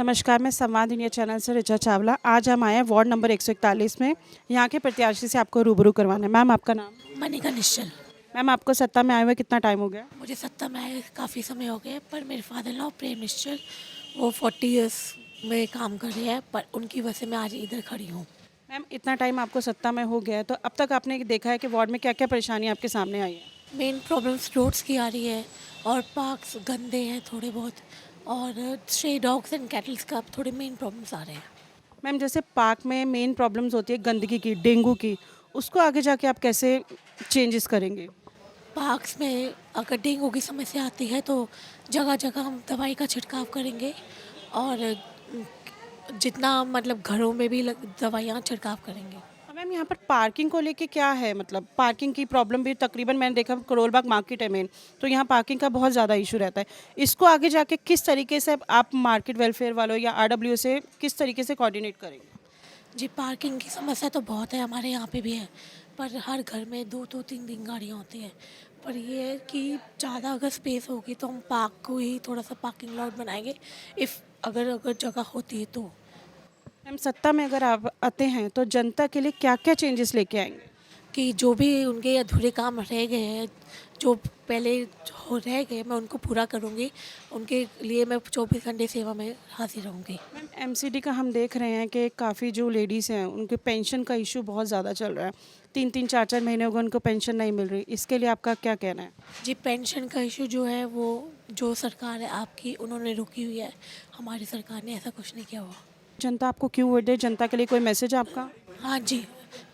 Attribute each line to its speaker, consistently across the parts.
Speaker 1: नमस्कार, मैं संवाद इंडिया चैनल से ऋचा चावला। आज हम आए हैं वार्ड नंबर 141 में, यहाँ के प्रत्याशी से आपको रूबरू करवाना है। मैम, आपका नाम?
Speaker 2: मनिका निश्चल।
Speaker 1: मैम, आपको सत्ता में आए हुए कितना टाइम हो गया?
Speaker 2: मुझे सत्ता में आए काफ़ी समय हो गया, पर मेरे फादर लॉ प्रेम निश्चल वो 40 इयर्स में काम कर रहे हैं, पर उनकी वजह से मैं आज इधर खड़ी हूँ।
Speaker 1: मैम, इतना टाइम आपको सत्ता में हो गया है, तो अब तक आपने देखा है कि वार्ड में क्या क्या परेशानी आपके सामने आई है?
Speaker 2: मेन प्रॉब्लम्स रोड्स की आ रही है और पार्क्स गंदे हैं थोड़े बहुत, और स्ट्रे डॉग्स एंड कैटल्स का थोड़े मेन प्रॉब्लम्स आ रहे हैं।
Speaker 1: मैम, जैसे पार्क में मेन प्रॉब्लम्स होती है गंदगी की, डेंगू की, उसको आगे जाके आप कैसे चेंजेस करेंगे?
Speaker 2: पार्क्स में अगर डेंगू की समस्या आती है तो जगह जगह हम दवाई का छिड़काव करेंगे, और जितना मतलब घरों में भी दवाइयाँ छिड़काव करेंगे।
Speaker 1: मैम, यहाँ पर पार्किंग को लेके क्या है? मतलब पार्किंग की प्रॉब्लम भी तकरीबन मैंने देखा, करोलबाग मार्केट है मेन, तो यहाँ पार्किंग का बहुत ज़्यादा इशू रहता है। इसको आगे जाके किस तरीके से आप मार्केट वेलफेयर वालों या आरडब्ल्यू से किस तरीके से कोऑर्डिनेट करेंगे?
Speaker 2: जी, पार्किंग की समस्या तो बहुत है, हमारे यहाँ पे भी है, पर हर घर में 2-3 गाड़ियाँ होती हैं। पर ये है कि ज़्यादा अगर स्पेस होगी तो हम पार्क को ही थोड़ा सा पार्किंग लॉट बनाएंगे, इफ़ अगर अगर जगह होती है तो।
Speaker 1: मैम, सत्ता में अगर आप आते हैं तो जनता के लिए क्या क्या चेंजेस लेके आएंगे?
Speaker 2: कि जो भी उनके अधूरे काम रह गए हैं, जो पहले हो रह गए, मैं उनको पूरा करूँगी। उनके लिए मैं 24 घंटे सेवा में हाजिर रहूँगी।
Speaker 1: मैम, एमसीडी का हम देख रहे हैं कि काफ़ी जो लेडीज़ हैं उनके पेंशन का इशू बहुत ज़्यादा चल रहा है। 3-3, 4-4 महीने हो गए उनको पेंशन नहीं मिल रही। इसके लिए आपका क्या कहना है?
Speaker 2: जी, पेंशन का इशू जो है वो जो सरकार है आपकी, उन्होंने रोकी हुई है। हमारी सरकार ने ऐसा कुछ नहीं किया हुआ।
Speaker 1: जनता आपको क्यों वोट दे? जनता के लिए कोई मैसेज है आपका?
Speaker 2: हाँ जी,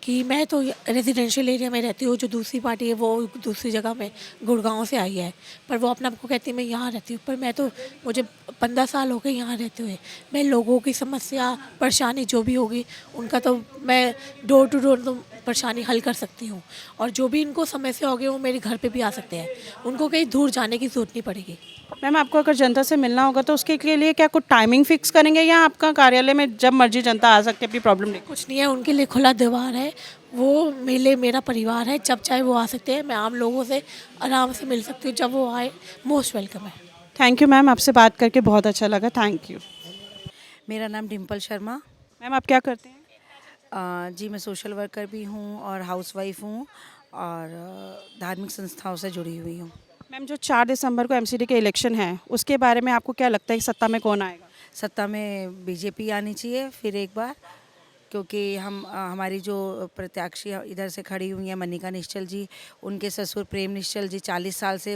Speaker 2: कि मैं तो रेजिडेंशियल एरिया में रहती हूँ, जो दूसरी पार्टी है वो दूसरी जगह में गुड़गांव से आई है, पर वो अपने आप को कहती है मैं यहाँ रहती हूँ, पर मैं तो मुझे 15 साल हो गए यहाँ रहते हुए। मैं लोगों की समस्या परेशानी जो भी होगी उनका तो मैं डोर टू डोर तो परेशानी हल कर सकती हूँ, और जो भी इनको समस्या होगी वो मेरे घर पे भी आ सकते हैं, उनको कहीं दूर जाने की ज़रूरत नहीं पड़ेगी।
Speaker 1: मैम, आपको अगर जनता से मिलना होगा तो उसके लिए क्या कुछ टाइमिंग फिक्स करेंगे या आपका कार्यालय में जब मर्जी जनता आ सकती है अपनी प्रॉब्लम लेकर?
Speaker 2: कुछ नहीं है, उनके लिए खुला द्वार है, वो मेरा परिवार है, जब चाहे वो आ सकते हैं। मैं आम लोगों से आराम से मिल सकती हूँ, जब वो आए मोस्ट वेलकम है।
Speaker 1: थैंक यू मैम, आपसे बात करके बहुत अच्छा लगा। Thank you.
Speaker 3: मेरा नाम डिम्पल शर्मा।
Speaker 1: मैम, आप क्या करते हैं?
Speaker 3: जी, मैं सोशल वर्कर भी हूँ और हाउसवाइफ हूँ, और धार्मिक संस्थाओं से जुड़ी हुई हूँ।
Speaker 1: मैम, जो 4 दिसंबर को एमसीडी के इलेक्शन है उसके बारे में आपको क्या लगता है कि सत्ता में कौन आएगा?
Speaker 3: सत्ता में बीजेपी आनी चाहिए फिर एक बार, क्योंकि हमारी जो प्रत्याशी इधर से खड़ी हुई हैं मनिका निश्चल जी, उनके ससुर प्रेम निश्चल जी 40 साल से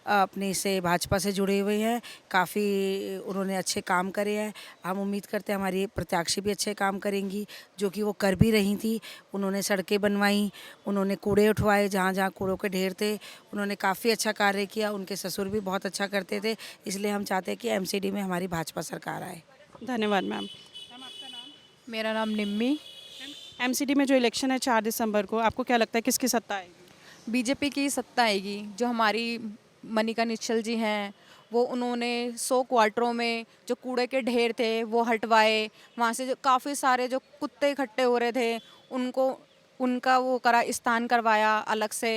Speaker 3: अपने से भाजपा से जुड़े हुए हैं। काफ़ी उन्होंने अच्छे काम करे हैं। हम उम्मीद करते हैं हमारी प्रत्याशी भी अच्छे काम करेंगी, जो कि वो कर भी रही थी। उन्होंने सड़कें बनवाई, उन्होंने कूड़े उठवाए, जहाँ जहाँ कूड़ों के ढेर थे उन्होंने काफ़ी अच्छा कार्य किया। उनके ससुर भी बहुत अच्छा करते थे, इसलिए हम चाहते हैं कि एमसीडी में हमारी भाजपा सरकार आए।
Speaker 1: धन्यवाद मैम।
Speaker 4: मेरा नाम निम्मी।
Speaker 1: एमसीडी में जो इलेक्शन है 4 दिसंबर को, आपको क्या लगता है किसकी सत्ता आएगी?
Speaker 4: बीजेपी की सत्ता आएगी। जो हमारी मनिका निश्चल जी हैं, वो उन्होंने 100 क्वार्टरों में जो कूड़े के ढेर थे वो हटवाए। वहाँ से जो काफ़ी सारे जो कुत्ते इकट्ठे हो रहे थे उनको उनका वो करा स्थान करवाया अलग से।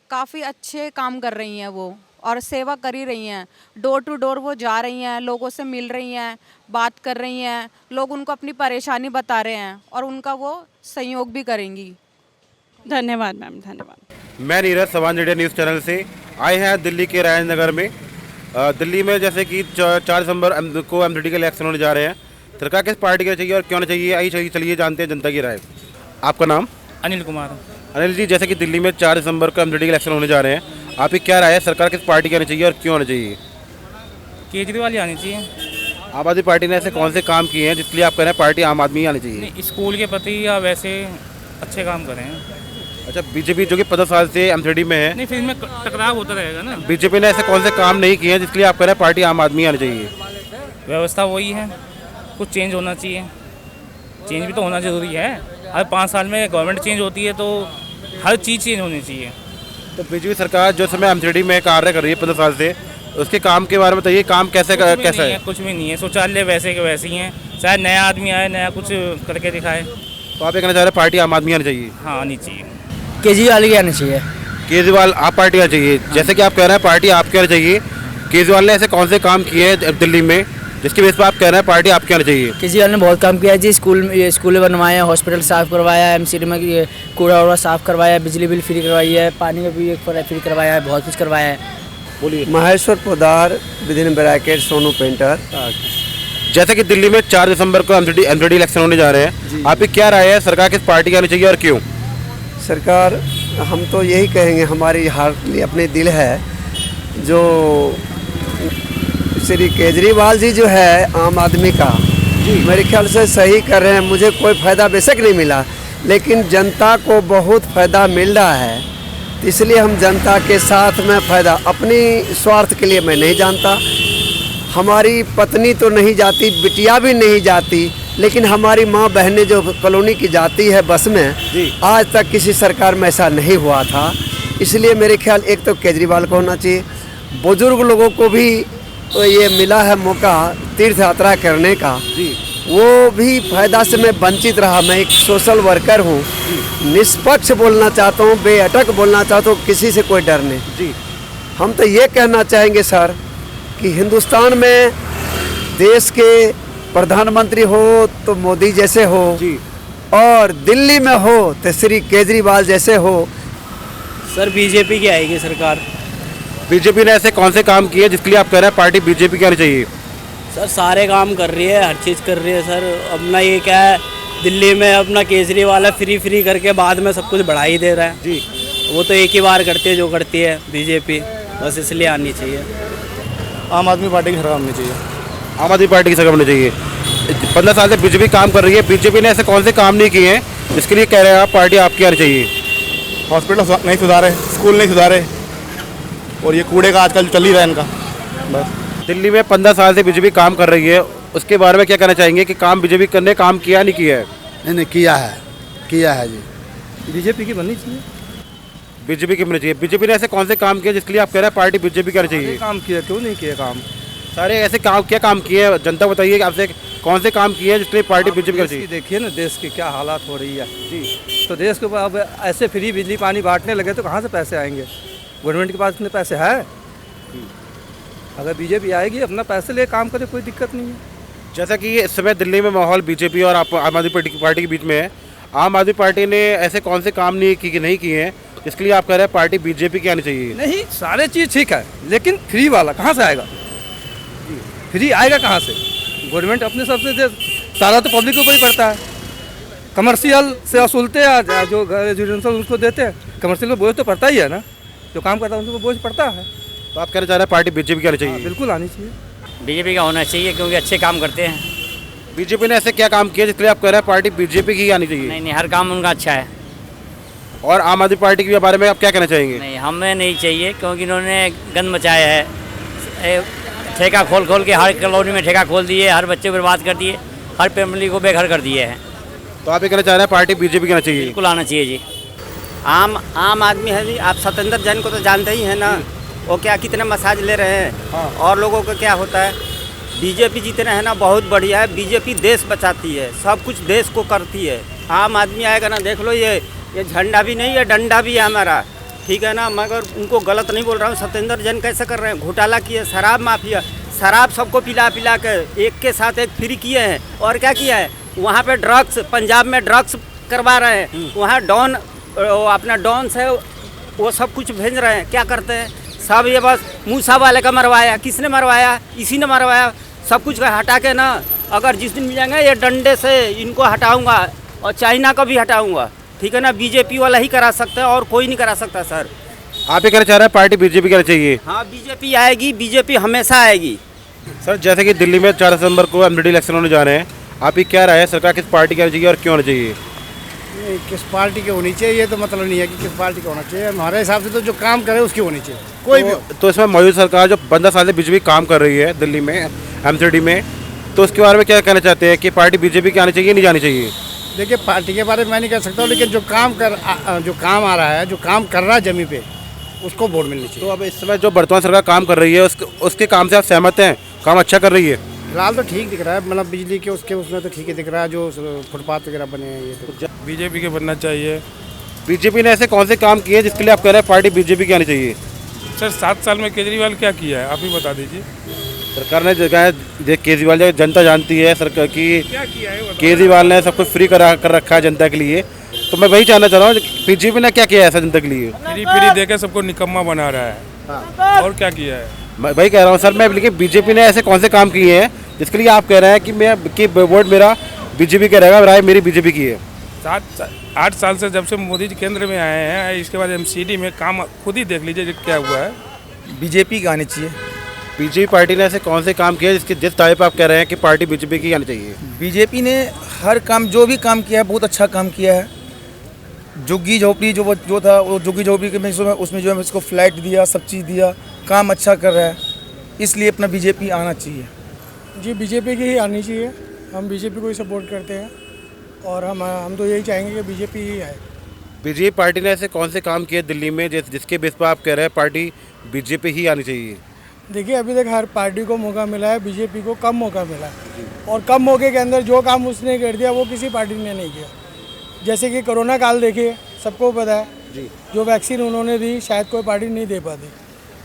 Speaker 4: काफ़ी अच्छे काम कर रही हैं वो, और सेवा कर ही रही हैं। डोर टू डोर वो जा रही हैं, लोगों से मिल रही हैं, बात कर रही हैं, लोग उनको अपनी परेशानी बता रहे हैं और उनका वो सहयोग भी करेंगी।
Speaker 1: धन्यवाद मैम, धन्यवाद।
Speaker 5: मैं नीरज, संवाद इंडिया न्यूज़ चैनल से आए हैं दिल्ली के राजनगर में। दिल्ली में जैसे कि 4 दिसंबर को एमसीडी के इलेक्शन होने जा रहे हैं। सरकार किस पार्टी का चाहिए और क्यों नहीं चाहिए, आइए चलिए जानते हैं जनता की राय। आपका नाम?
Speaker 6: अनिल कुमार।
Speaker 5: अनिल जी, जैसे कि दिल्ली में 4 दिसंबर को एमसीडी के इलेक्शन होने जा रहे हैं, आपकी क्या राय है, सरकार किस पार्टी की आनी चाहिए और क्यों आनी चाहिए?
Speaker 6: केजरीवाल ही आनी चाहिए।
Speaker 5: आम आदमी पार्टी ने ऐसे कौन से काम किए हैं जिसके लिए आप कह रहे हैं पार्टी आम आदमी ही आनी चाहिए?
Speaker 6: नहीं, स्कूल के प्रति या वैसे अच्छे काम करें हैं।
Speaker 5: अच्छा, बीजेपी जो कि 15 साल से एमसीडी में है,
Speaker 6: नहीं, फिर इनमें टकराव होता रहेगा ना।
Speaker 5: बीजेपी ने ऐसे कौन से काम नहीं किए हैं जिसके लिए आप कह रहे हैं पार्टी आम आदमी आनी चाहिए?
Speaker 6: व्यवस्था वही है, कुछ चेंज होना चाहिए। चेंज भी तो होना ज़रूरी है। हर 5 साल में गवर्नमेंट चेंज होती है तो हर चीज़ चेंज होनी चाहिए।
Speaker 5: तो बीजेपी सरकार जो समय एमसीडी में कार्य कर रही है 15 साल से, उसके काम के बारे में बताइए। काम कैसा है?
Speaker 6: कुछ भी नहीं है, शौचालय वैसे के वैसे ही हैं। शायद नया आदमी आए, नया कुछ करके दिखाए।
Speaker 5: तो आप ये कहना चाह रहे हैं पार्टी आम आदमी आनी चाहिए?
Speaker 6: हाँ, आनी चाहिए।
Speaker 7: केजरीवाल की आनी चाहिए।
Speaker 5: केजरीवाल आप पार्टी आनी चाहिए? जैसे कि आप कह रहे हैं पार्टी आपकी आनी चाहिए, केजरीवाल ने ऐसे कौन से काम किए हैं दिल्ली में जिसकी बेस पर आप कह रहे हैं पार्टी आपके आनी चाहिए।
Speaker 7: केजरीवाल ने बहुत काम किया है जी। स्कूल बनवाए हैं, हॉस्पिटल साफ़ करवाया है, एमसीडी में ये कूड़ा वूड़ा साफ़ करवाया है, बिजली बिल फ्री करवाई है, पानी का भी फ्री करवाया है, बहुत कुछ करवाया है।
Speaker 5: बोलिए।
Speaker 8: Maheshwar Poddar within bracket Sonu painter.
Speaker 5: जैसे कि दिल्ली में 4 दिसंबर को एमसीडी इलेक्शन होने जा रहे हैं, आपकी क्या राय है, सरकार किस पार्टी की आनी चाहिए और क्यों?
Speaker 8: सरकार, हम तो यही कहेंगे, हमारी हार्टली अपने दिल है, जो श्री केजरीवाल जी जो है आम आदमी का, मेरे ख्याल से सही कर रहे हैं। मुझे कोई फ़ायदा बेशक नहीं मिला, लेकिन जनता को बहुत फ़ायदा मिल रहा है, इसलिए हम जनता के साथ में फ़ायदा, अपनी स्वार्थ के लिए मैं नहीं जानता। हमारी पत्नी तो नहीं जाती, बिटिया भी नहीं जाती, लेकिन हमारी माँ बहनें जो कॉलोनी की जाती है बस में, आज तक किसी सरकार में ऐसा नहीं हुआ था। इसलिए मेरे ख्याल एक तो केजरीवाल को होना चाहिए। बुजुर्ग लोगों को भी तो ये मिला है मौका तीर्थ यात्रा करने का, वो भी फायदा से मैं वंचित रहा। मैं एक सोशल वर्कर हूँ, निष्पक्ष बोलना चाहता हूँ, बेअटक बोलना चाहता हूँ, किसी से कोई डर नहीं। हम तो ये कहना चाहेंगे सर कि हिंदुस्तान में देश के प्रधानमंत्री हो तो मोदी जैसे हो, और दिल्ली में हो तो श्री केजरीवाल जैसे हो।
Speaker 7: सर बीजेपी की आएगी सरकार।
Speaker 5: बीजेपी ने ऐसे कौन से काम किए जिसके लिए आप कह रहे हैं पार्टी बीजेपी की आनी चाहिए?
Speaker 7: सर सारे काम कर रही है, हर चीज़ कर रही है सर। अपना ये क्या है, दिल्ली में अपना केजरीवाल है, फ्री करके बाद में सब कुछ बढ़ा ही दे रहा है जी। वो तो एक ही बार करती है जो करती है बीजेपी, बस इसलिए आनी चाहिए।
Speaker 9: आम आदमी पार्टी की सरकार होनी चाहिए।
Speaker 5: आम आदमी पार्टी की सरकार होनी चाहिए। 15 साल से बीजेपी काम कर रही है, बीजेपी ने ऐसे कौन से काम नहीं किए हैं जिसके लिए कह रहे हैं आप पार्टी आपकी आनी चाहिए?
Speaker 9: हॉस्पिटल नहीं सुधारे, स्कूल नहीं सुधारे, और ये कूड़े का आजकल चल ही रहा है इनका। बस
Speaker 5: दिल्ली में 15 साल से बीजेपी काम कर रही है, उसके बारे में क्या कहना चाहेंगे कि काम बीजेपी करने काम किया नहीं किया है?
Speaker 9: नहीं किया है जी। बीजेपी की बननी चाहिए।
Speaker 5: बीजेपी की बननी चाहिए। बीजेपी ने ऐसे कौन से काम किए जिसके लिए आप कह रहे हैं पार्टी बीजेपी की आनी चाहिए?
Speaker 9: काम किया, क्यों नहीं किया काम?
Speaker 5: सारे ऐसे काम, क्या काम किए हैं जनता बताइए कि आपसे कौन से काम किए हैं जिसके लिए पार्टी बीजेपी की चाहिए?
Speaker 10: देखिए ना देश की क्या हालात हो रही है जी। तो देश के ऊपर अब ऐसे फ्री बिजली पानी बांटने लगे तो कहाँ से पैसे आएंगे? गवर्नमेंट के पास इतने पैसे है? अगर बीजेपी आएगी अपना पैसे ले काम करे, कोई दिक्कत नहीं है।
Speaker 5: जैसा कि इस समय दिल्ली में माहौल बीजेपी और आम आदमी पार्टी के बीच में है, आम आदमी पार्टी ने ऐसे कौन से काम नहीं किए हैं जिसके लिए आप कह रहे हैं पार्टी बीजेपी की आनी चाहिए?
Speaker 10: नहीं, सारे चीज़ ठीक है, लेकिन फ्री वाला कहाँ से आएगा? फ्री आएगा कहाँ से? गवर्नमेंट अपने सबसे सारा तो पब्लिक के ऊपर ही पड़ता है। कमर्शियल से वसूलते हैं, जो रेजिडेंशियल उसको देते हैं, कमर्शियल में बोझ तो पड़ता ही है ना, जो काम करता है उनको बोझ पड़ता है।
Speaker 5: तो आप कहना चाह रहे हैं पार्टी बीजेपी की आनी चाहिए?
Speaker 10: बिल्कुल आनी चाहिए।
Speaker 7: बीजेपी का होना चाहिए क्योंकि अच्छे काम करते हैं।
Speaker 5: बीजेपी ने ऐसे क्या काम किया जिसके लिए आप कह रहे हैं पार्टी बीजेपी की आनी चाहिए?
Speaker 7: नहीं, हर काम उनका अच्छा है।
Speaker 5: और आम आदमी पार्टी के बारे में आप क्या कहना चाहेंगे?
Speaker 7: नहीं, हमें नहीं चाहिए क्योंकि इन्होंने गंद मचाया है। ठेका खोल के हर कॉलोनी में ठेका खोल दिए, हर बच्चे को बर्बाद कर दिए, हर फैमिली को बेघर कर दिए हैं।
Speaker 5: तो आप ये कहना चाह रहे हैं पार्टी बीजेपी की आनी चाहिए?
Speaker 7: बिल्कुल आना चाहिए जी।
Speaker 11: आम आदमी है जी। आप सत्येंद्र जैन को तो जानते ही हैं ना, वो क्या कितने मसाज ले रहे हैं। और लोगों का क्या होता है, बीजेपी जितने हैं ना बहुत बढ़िया है। बीजेपी देश बचाती है, सब कुछ देश को करती है। आम आदमी आएगा ना, देख लो ये झंडा भी नहीं है, डंडा भी है हमारा, ठीक है ना। मगर उनको गलत नहीं बोल रहा हूँ। सत्येंद्र जैन कैसे कर रहे हैं, घोटाला किए, शराब माफिया, शराब सबको पिला कर एक के साथ एक फ्री किए हैं। और क्या किया है, वहाँ पे ड्रग्स, पंजाब में ड्रग्स करवा रहे हैं, वहाँ डॉन अपना डॉन से वो सब कुछ भेज रहे हैं। क्या करते हैं सब, ये बस मूसा वाले का मरवाया। किसने मरवाया? इसी ने मरवाया। सब कुछ हटा के ना, अगर जिस दिन मिलेंगे ये डंडे से इनको हटाऊंगा और चाइना का भी हटाऊंगा, ठीक है ना। बीजेपी वाला ही करा सकता है और कोई नहीं करा सकता सर।
Speaker 5: आप ये कहना चाह रहे हैं पार्टी बीजेपी की आनी चाहिए?
Speaker 11: हाँ, बीजेपी आएगी, बीजेपी हमेशा आएगी।
Speaker 5: सर जैसे कि दिल्ली में 4 दिसंबर को एमसीडी इलेक्शन होने जा रहे हैं, आपकी क्या राय है, सरकार किस पार्टी की आनी चाहिए और क्यों होनी चाहिए?
Speaker 9: किस पार्टी की होनी चाहिए ये तो मतलब नहीं है कि किस पार्टी का होना चाहिए। हमारे हिसाब से तो जो काम करे उसकी होनी चाहिए, कोई भी।
Speaker 5: तो इसमें मौजूद सरकार जो 15 साल से बीजेपी काम कर रही है दिल्ली में एमसीडी में, तो उसके बारे में क्या कहना चाहते हैं कि पार्टी बीजेपी की आनी चाहिए नहीं जानी चाहिए?
Speaker 9: देखिए, पार्टी के बारे में मैं नहीं कह सकता हूँ, लेकिन जो काम आ रहा है, जो काम कर रहा है जमीन पे, उसको वोट मिलनी चाहिए।
Speaker 5: तो अब इस समय जो वर्तमान सरकार काम कर रही है उसके काम से आप सहमत हैं? काम अच्छा कर रही है?
Speaker 9: फिलहाल तो ठीक दिख रहा है, मतलब बिजली के उसमें तो ठीक ही दिख रहा है। जो फुटपाथ वगैरह बने हैं ये तो
Speaker 10: बीजेपी के बनना चाहिए।
Speaker 5: बीजेपी ने ऐसे कौन से काम किए जिसके लिए आप कह रहे हैं पार्टी बीजेपी की आनी चाहिए?
Speaker 10: सर 7 साल में केजरीवाल क्या किया है, आप ही बता दीजिए।
Speaker 5: सरकार ने जगह केजरीवाल जो जनता जानती है सरकार की,
Speaker 6: क्या किया है वो?
Speaker 5: केजरीवाल ने सब कुछ फ्री कर रखा है जनता के लिए। तो मैं वही जानना चाह रहा हूँ बीजेपी ने क्या किया है ऐसा जनता के लिए?
Speaker 12: फ्री देके सबको निकम्मा बना रहा है। और क्या किया है?
Speaker 5: मैं वही कह रहा हूँ सर, मैं लेकिन बीजेपी ने ऐसे कौन से काम किए हैं जिसके लिए आप कह रहे हैं कि वोट मेरा बीजेपी का रहेगा, राय मेरी बीजेपी की है?
Speaker 12: 8 साल से जब से मोदी जी केंद्र में आए हैं, इसके बाद एमसीडी में काम खुद ही देख लीजिए क्या हुआ है।
Speaker 10: बीजेपी की आनी चाहिए।
Speaker 5: बीजेपी पार्टी ने ऐसे कौन से काम किए जिस दावे पर आप कह रहे हैं कि पार्टी बीजेपी की आनी चाहिए?
Speaker 10: बीजेपी ने हर काम जो भी काम किया है बहुत अच्छा काम किया है। झुग्गी झोपड़ी जो था वो झुग्गी झोपड़ी के उसमें जो है इसको फ्लैट दिया, सब चीज़ दिया, काम अच्छा कर रहा है, इसलिए अपना बीजेपी आना चाहिए।
Speaker 9: जी बीजेपी की ही आनी चाहिए, हम बीजेपी को ही सपोर्ट करते हैं और हम तो यही चाहेंगे कि बीजेपी ही आए।
Speaker 5: बीजेपी पार्टी ने ऐसे कौन से काम किए दिल्ली में जिसके बेस पर आप कह रहे हैं पार्टी बीजेपी ही आनी चाहिए?
Speaker 9: देखिए अभी तक हर पार्टी को मौका मिला है, बीजेपी को कम मौका मिला है और कम मौके के अंदर जो काम उसने कर दिया वो किसी पार्टी ने नहीं किया। जैसे कि कोरोना काल देखिए, सबको पता है
Speaker 5: जी,
Speaker 9: जो वैक्सीन उन्होंने दी शायद कोई पार्टी नहीं दे पाती।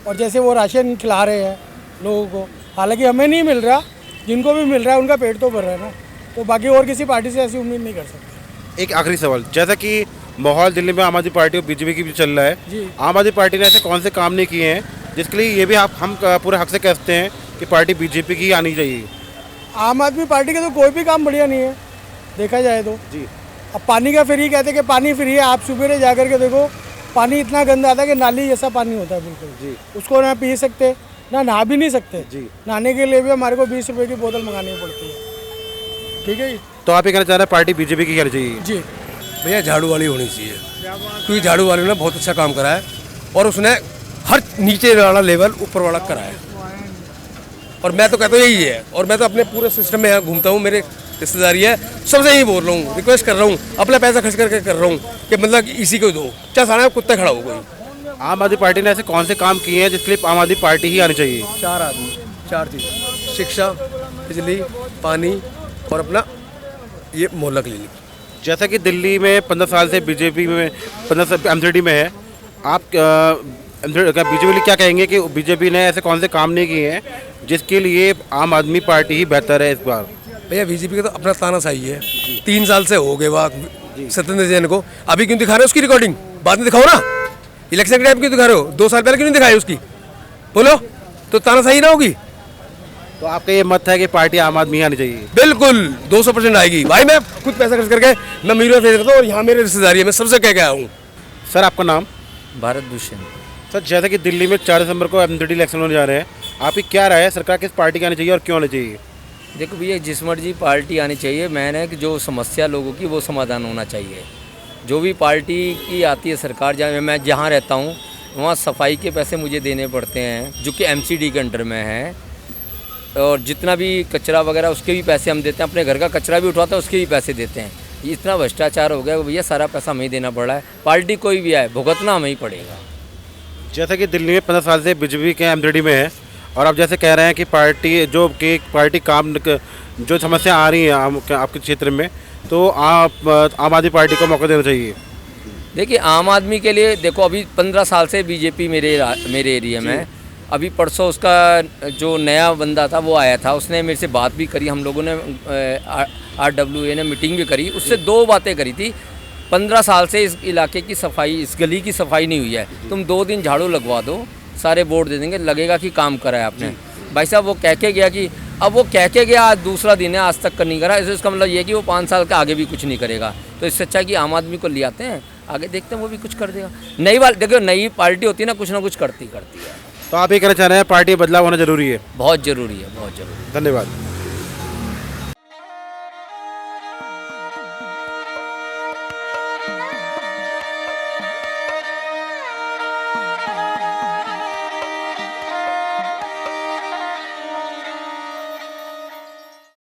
Speaker 9: और जैसे वो राशन खिला रहे हैं लोगों को, हालांकि हमें नहीं मिल रहा, जिनको भी मिल रहा है उनका पेट तो भर रहा है ना, तो बाकी और किसी पार्टी से ऐसी उम्मीद नहीं कर सकते।
Speaker 5: एक आखिरी सवाल, जैसा कि माहौल दिल्ली में आम आदमी पार्टी और बीजेपी की भी चल रहा है,
Speaker 9: जी
Speaker 5: आम आदमी पार्टी ने ऐसे कौन से काम नहीं किए हैं जिसके लिए ये भी हम पूरे हक से कहते हैं कि पार्टी बीजेपी की आनी चाहिए?
Speaker 9: आम आदमी पार्टी के तो कोई भी काम बढ़िया नहीं है देखा जाए तो।
Speaker 5: जी,
Speaker 9: अब पानी का फ्री कहते हैं कि पानी फ्री है, आप सुबह जा कर के देखो पानी इतना गंदा आता है कि नाली जैसा पानी होता है बिल्कुल।
Speaker 5: जी,
Speaker 9: उसको ना पी सकते ना नहा भी नहीं सकते।
Speaker 5: जी,
Speaker 9: नहाने के लिए भी हमारे को 20 रुपए की बोतल मंगानी पड़ती है। ठीक है जी।
Speaker 5: तो आप ये कहना चाह रहे हैं पार्टी बीजेपी की आनी चाहिए?
Speaker 9: जी
Speaker 10: भैया झाड़ू वाली होनी चाहिए, क्योंकि झाड़ू वाले ने बहुत अच्छा काम करा है और उसने हर नीचे वाला लेवल ऊपर वाला करा है। और मैं तो कहता हूँ यही है, और मैं तो अपने पूरे सिस्टम में यहाँ घूमता हूँ, मेरे रिश्तेदारी है, सबसे यही बोल रहा हूँ, रिक्वेस्ट कर रहा हूँ, अपना पैसा खर्च करके कर रहा हूँ कि मतलब इसी को दो, चाहे सारा कुत्ता खड़ा हो कोई।
Speaker 5: आम आदमी पार्टी ने ऐसे कौन से काम किए हैं जिसके लिए आम आदमी पार्टी ही आनी चाहिए?
Speaker 10: 4 आदमी 4 चीज़, शिक्षा, बिजली, पानी और अपना ये मोहल्ला क्लिनिक।
Speaker 5: जैसा कि दिल्ली में 15 साल से बीजेपी में 15 साल एमसीडी में है, आप बीजेपी लिए क्या कहेंगे कि बीजेपी ने ऐसे कौन से काम नहीं किए हैं जिसके लिए आम आदमी पार्टी ही बेहतर है इस बार?
Speaker 10: भैया बीजेपी का तो अपना तानाशाही है, 3 साल से हो गए वहाँ सत्येंद्र जैन को, अभी क्यों दिखा रहे हो उसकी रिकॉर्डिंग? बाद में दिखाओ ना, इलेक्शन के टाइम क्यों दिखा रहे हो? 2 साल पहले क्यों नहीं दिखाई उसकी? बोलो तो तानाशाही ना होगी।
Speaker 5: तो आपका ये मत है कि पार्टी आम आदमी आनी चाहिए?
Speaker 10: बिल्कुल 200% आएगी भाई, मैं खुद पैसा खर्च करके मैं मीडिया फेस करता हूँ और यहाँ मेरे रिश्तेदारी है, मैं सबसे कह के आया हूँ।
Speaker 5: सर आपका नाम?
Speaker 7: भारत भूषण।
Speaker 5: सर जैसा कि दिल्ली में 4 दिसंबर को एमसीडी इलेक्शन होने जा रहे हैं, आपकी क्या राय है, सरकार किस पार्टी की आनी चाहिए और क्यों आनी चाहिए?
Speaker 7: देखो भैया, जिस मर्जी पार्टी आनी चाहिए, मैंने कि जो समस्या लोगों की वो समाधान होना चाहिए। जो भी पार्टी की आती है सरकार, जहाँ मैं जहाँ रहता हूँ वहाँ सफाई के पैसे मुझे देने पड़ते हैं जो कि एमसीडी के अंडर में है, और जितना भी कचरा वगैरह उसके भी पैसे हम देते हैं, अपने घर का कचरा भी उठवाते हैं उसके भी पैसे देते हैं। ये इतना भ्रष्टाचार हो गया कि भैया सारा पैसा हमें ही देना पड़ रहा है, पार्टी कोई भी आए भुगतना हमें ही पड़ेगा।
Speaker 5: जैसा कि दिल्ली में 15 साल से बीजेपी के एमसीडी में है और आप जैसे कह रहे हैं कि पार्टी काम जो समस्या आ रही है आपके क्षेत्र में, तो आप आम आदमी पार्टी को मौका देना चाहिए?
Speaker 7: देखिए आम आदमी के लिए देखो, अभी 15 साल से बीजेपी मेरे एरिया में, अभी परसों उसका जो नया बंदा था वो आया था, उसने मेरे से बात भी करी, हम लोगों ने RWA ने मीटिंग भी करी, उससे 2 बातें करी थी। 15 साल से इस इलाके की सफाई, इस गली की सफाई नहीं हुई है, तुम 2 दिन झाड़ू लगवा दो, सारे बोर्ड दे देंगे, लगेगा कि काम करा है आपने। भाई साहब वो कह के गया कि, अब वो कह के गया, आज दूसरा दिन है, आज तक कर नहीं करा, इसका मतलब ये कि वो 5 साल के आगे भी कुछ नहीं करेगा। तो इससे अच्छा कि आम आदमी को ले आते हैं, आगे देखते हैं वो भी कुछ कर देगा। नई बात देखो, नई पार्टी होती है ना, कुछ ना कुछ करती है।
Speaker 5: तो आप ये कहना चाह रहे हैं पार्टी बदलाव होना जरूरी है?
Speaker 7: बहुत ज़रूरी है, बहुत ज़रूरी।
Speaker 5: धन्यवाद।